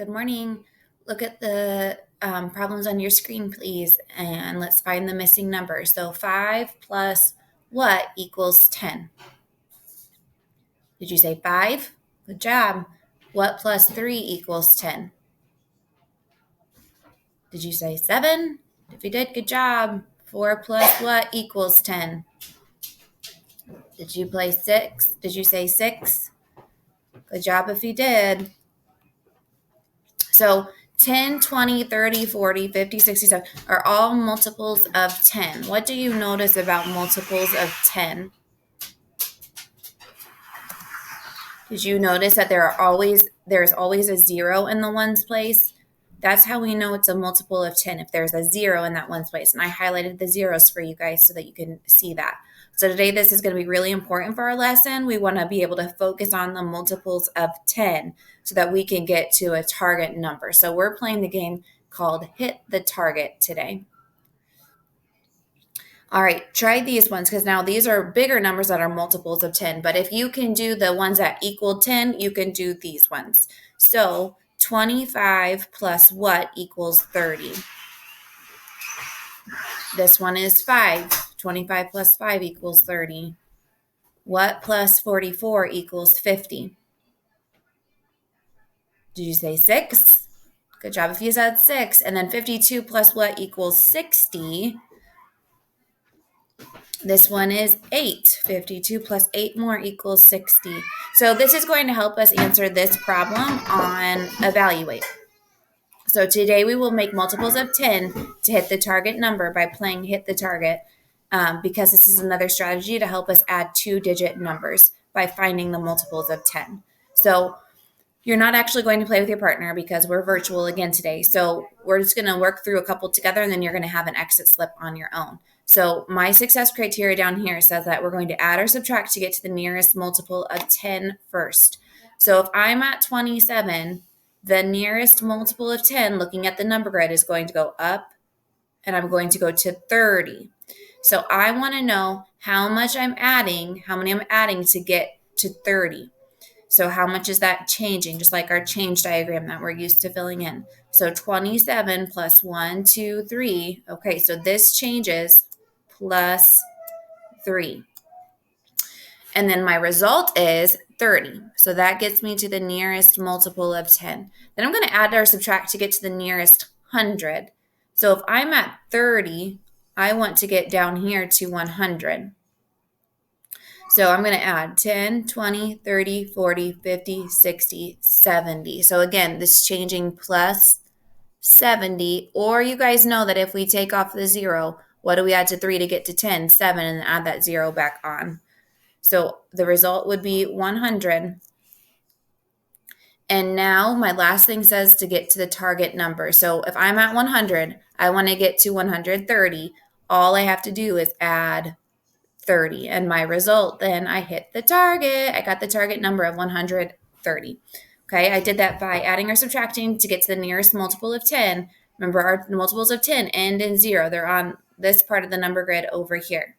Good morning. Look at the problems on your screen, please, and let's find the missing number. So 5 plus what equals 10? Did you say 5? Good job. What plus 3 equals 10? Did you say 7? If you did, good job. 4 plus what equals 10? Did you play 6? Did you say 6? Good job if you did. So 10, 20, 30, 40, 50, 67 are all multiples of 10. What do you notice about multiples of 10? Did you notice that there's always a 0 in the ones place? That's how we know it's a multiple of 10, if there's a 0 in that ones place. And I highlighted the zeros for you guys so that you can see that. So today this is going to be really important for our lesson. We want to be able to focus on the multiples of 10 so that we can get to a target number. So we're playing the game called Hit the Target today. All right, try these ones because now these are bigger numbers that are multiples of 10. But if you can do the ones that equal 10, you can do these ones. So 25 plus what equals 30? This one is 5. 25 plus 5 equals 30. What plus 44 equals 50? Did you say 6? Good job if you said 6. And then 52 plus what equals 60? This one is 8. 52 plus 8 more equals 60. So this is going to help us answer this problem on Evaluate. So today we will make multiples of 10 to hit the target number by playing Hit the Target because this is another strategy to help us add 2-digit numbers by finding the multiples of 10. So you're not actually going to play with your partner because we're virtual again today. So we're just going to work through a couple together and then you're going to have an exit slip on your own. So my success criteria down here says that we're going to add or subtract to get to the nearest multiple of 10 first. So if I'm at 27, the nearest multiple of 10, looking at the number grid, is going to go up and I'm going to go to 30. So I want to know how many I'm adding to get to 30. So how much is that changing? Just like our change diagram that we're used to filling in. So 27 plus 1, 2, 3. Okay, so this changes plus 3. And then my result is 30. So that gets me to the nearest multiple of 10. Then I'm going to add or subtract to get to the nearest 100. So if I'm at 30, I want to get down here to 100. So I'm going to add 10, 20, 30, 40, 50, 60, 70. So again, this changing plus 70. Or you guys know that if we take off the 0, what do we add to 3 to get to 10? 7, and add that 0 back on. So the result would be 100. And now my last thing says to get to the target number. So if I'm at 100, I want to get to 130. All I have to do is add 30. And my result, then I hit the target. I got the target number of 130. Okay, I did that by adding or subtracting to get to the nearest multiple of 10. Remember, our multiples of 10 end in 0. They're on this part of the number grid over here.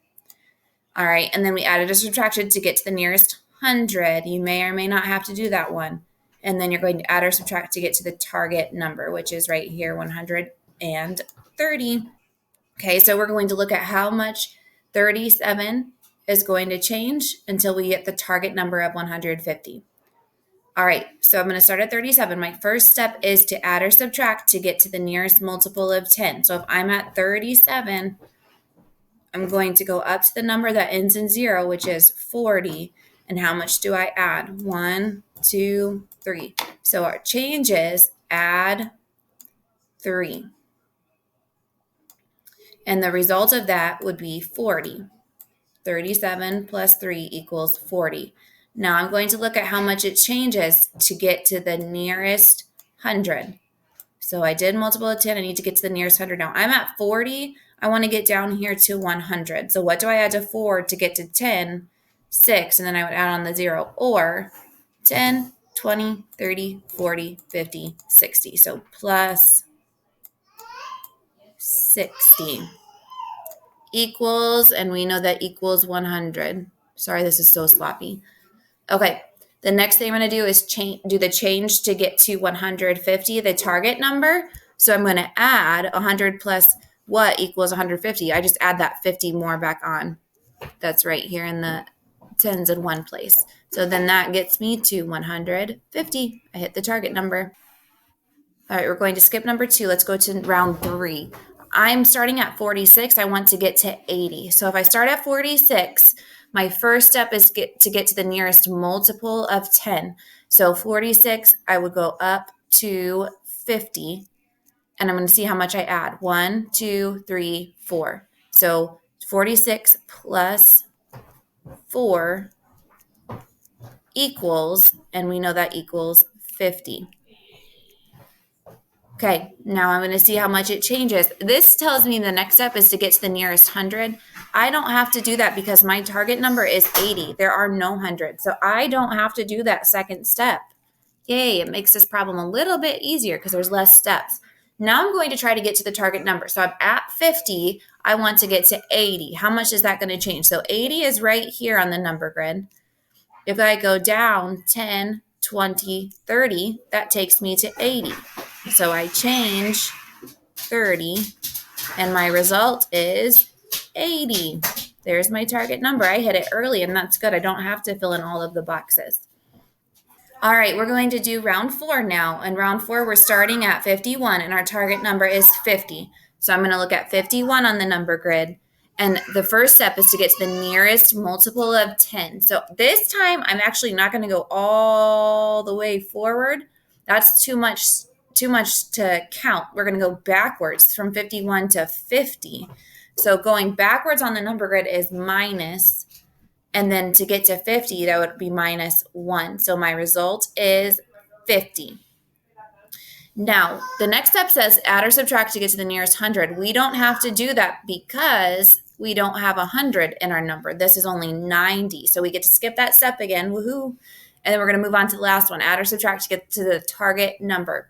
All right, and then we added or subtracted to get to the nearest 100. You may or may not have to do that one. And then you're going to add or subtract to get to the target number, which is right here, 130. Okay, so we're going to look at how much 37 is going to change until we get the target number of 150. All right, so I'm going to start at 37. My first step is to add or subtract to get to the nearest multiple of 10. So if I'm at 37, I'm going to go up to the number that ends in 0, which is 40. And how much do I add? 1, 2, 3. So our change is add 3. And the result of that would be 40. 37 plus 3 equals 40. Now I'm going to look at how much it changes to get to the nearest 100. So I did multiple of 10. I need to get to the nearest 100 now. I'm at 40. I want to get down here to 100. So what do I add to 4 to get to 10? 6. And then I would add on the 0. Or 10, 20, 30, 40, 50, 60. So plus 60 equals, and we know that equals 100. Sorry, this is so sloppy. Okay, The next thing I'm going to do is do the change to get to 150, the target number. So I'm going to add 100 plus what equals 150. I just add that 50 more back on. That's right here in the tens in one place. So then that gets me to 150. I hit the target number. All right, we're going to skip number 2. Let's go to round 3. I'm starting at 46. I want to get to 80. So if I start at 46, my first step is to get to the nearest multiple of 10. So 46, I would go up to 50, and I'm going to see how much I add. 1, 2, 3, 4. So 46 plus 4 equals, and we know that equals 50. Okay, now I'm going to see how much it changes. This tells me the next step is to get to the nearest 100. I don't have to do that because my target number is 80. There are no hundreds, so I don't have to do that second step. Yay, it makes this problem a little bit easier because there's less steps. Now I'm going to try to get to the target number. So I'm at 50. I want to get to 80. How much is that going to change? So 80 is right here on the number grid. If I go down 10, 20, 30, that takes me to 80. So I change 30, and my result is 80. There's my target number. I hit it early, and that's good. I don't have to fill in all of the boxes. All right, we're going to do round 4 now. In round 4, we're starting at 51, and our target number is 50. So I'm going to look at 51 on the number grid. And the first step is to get to the nearest multiple of 10. So this time, I'm actually not going to go all the way forward. That's too much to count. We're going to go backwards from 51 to 50. So going backwards on the number grid is minus, and then to get to 50, that would be minus 1. So my result is 50. Now, the next step says add or subtract to get to the nearest 100. We don't have to do that because we don't have 100 in our number. This is only 90. So we get to skip that step again. Woohoo. And then we're going to move on to the last one, add or subtract to get to the target number.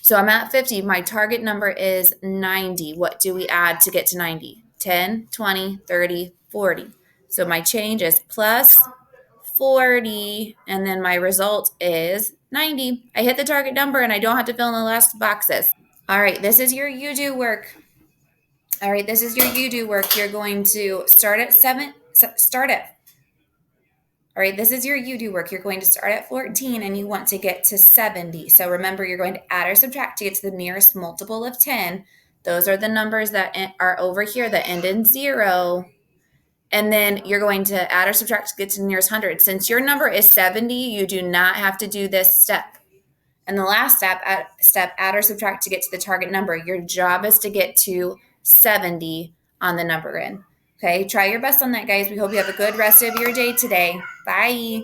So I'm at 50. My target number is 90. What do we add to get to 90? 10, 20, 30, 40. So my change is plus 40, and then my result is 90. I hit the target number, and I don't have to fill in the last boxes. All right, this is your you-do work. You're going to start at 7. All right, this is your you-do work. You're going to start at 14 and you want to get to 70. So remember, you're going to add or subtract to get to the nearest multiple of 10. Those are the numbers that are over here that end in 0. And then you're going to add or subtract to get to the nearest 100. Since your number is 70, you do not have to do this step. And the last step, add or subtract to get to the target number. Your job is to get to 70 on the number grid. Okay, try your best on that, guys. We hope you have a good rest of your day today. Bye.